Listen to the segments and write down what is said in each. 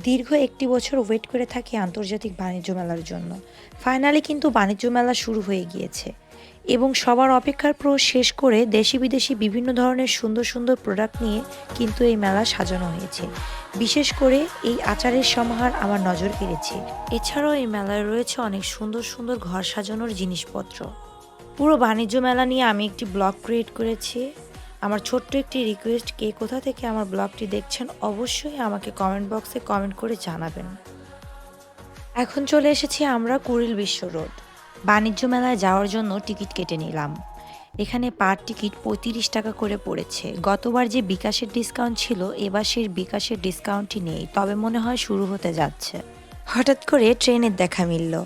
দীর্ঘ একটি বছর ওয়েট করে থাকি আন্তর্জাতিক বাণিজ্য মেলার জন্য। ফাইনালি কিন্তু বাণিজ্য মেলা শুরু হয়ে গিয়েছে এবং সবার অপেক্ষার প্রহর শেষ করে দেশি বিদেশি বিভিন্ন ধরনের সুন্দর সুন্দর প্রোডাক্ট নিয়ে কিন্তু এই মেলা সাজানো হয়েছে। বিশেষ করে এই আচারের সমাহার আমার নজর কেড়েছে। এছাড়াও এই মেলায় রয়েছে অনেক সুন্দর সুন্দর ঘর সাজানোর জিনিসপত্র। পুরো বাণিজ্য মেলা নিয়ে আমি একটি ব্লগ ক্রিয়েট করেছি। আমার ছোট্ট একটি রিকোয়েস্ট, কে কোথা থেকে আমার ব্লগটি দেখছেন অবশ্যই আমাকে কমেন্ট বক্সে কমেন্ট করে জানাবেন। এখন চলে এসেছি আমরা কুড়িল বিশ্ব রোড। বাণিজ্য মেলায় যাওয়ার জন্য টিকিট কেটে নিলাম। এখানে পার টিকিট ৩৫ টাকা করে পড়েছে। গতবার যে বিকাশের ডিসকাউন্ট ছিল এবার সেই বিকাশের ডিসকাউন্টই নেই, তবে মনে হয় শুরু হতে যাচ্ছে। হঠাৎ করে ট্রেনের দেখা মিলল।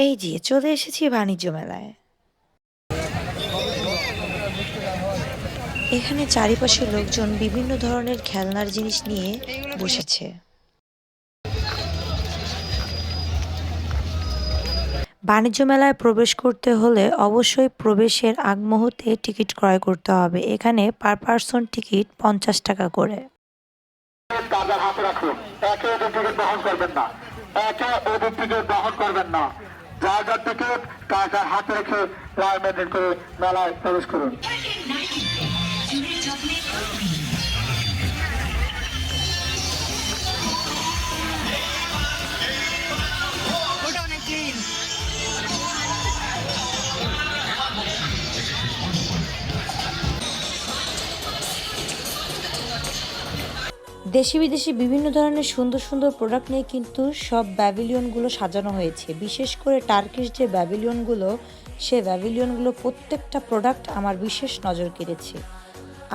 এই যে চলে এসেছি বাণিজ্য মেলায়। এখানে চারিপাশে লোকজন বিভিন্ন ধরনের খেলনার জিনিস নিয়ে বসেছে। বাণিজ্য মেলায় প্রবেশ করতে হলে অবশ্যই প্রবেশের আগ মুহূর্তে টিকিট ক্রয় করতে হবে। এখানে পার পার্সন টিকিট ৫০ টাকা করে। যার টিকিট কাজার হাতে রেখে লাইন মেনটেন করে মেলায় প্রবেশ করুন। দেশি বিদেশি বিভিন্ন ধরনের সুন্দর সুন্দর প্রোডাক্ট নিয়ে কিন্তু সব প্যাভিলিয়নগুলো সাজানো হয়েছে। বিশেষ করে টার্কিশ যে প্যাভিলিয়নগুলো, সে প্যাভিলিয়নগুলো প্রত্যেকটা প্রোডাক্ট আমার বিশেষ নজর কেড়েছে।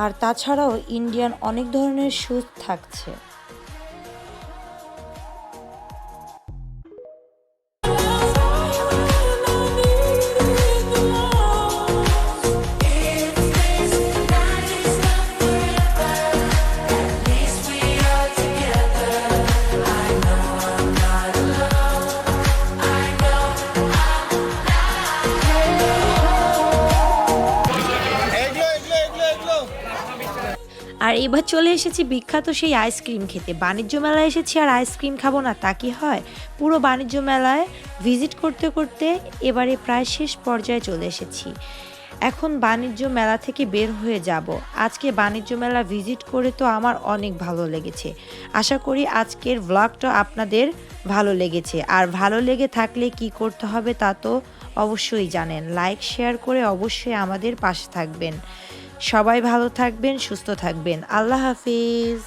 আর তাছাড়াও ইন্ডিয়ান অনেক ধরনের শুজ থাকছে। আর এবার চলে এসেছি বিখ্যাত সেই আইসক্রিম খেতে। বাণিজ্য মেলায় এসেছি আর আইসক্রিম খাবো না তা কি হয়? পুরো বাণিজ্য মেলায় ভিজিট করতে করতে এবারে প্রায় শেষ পর্যায়ে চলে এসেছি। এখন বাণিজ্য মেলা থেকে বের হয়ে যাব। আজকে বাণিজ্য মেলা ভিজিট করে তো আমার অনেক ভালো লেগেছে। আশা করি আজকের ভ্লগটা আপনাদের ভালো লেগেছে। আর ভালো লেগে থাকলে কি করতে হবে তা তো অবশ্যই জানেন। লাইক শেয়ার করে অবশ্যই আমাদের পাশে থাকবেন। সবাই ভালো থাকবেন, সুস্থ থাকবেন। আল্লাহ হাফিজ।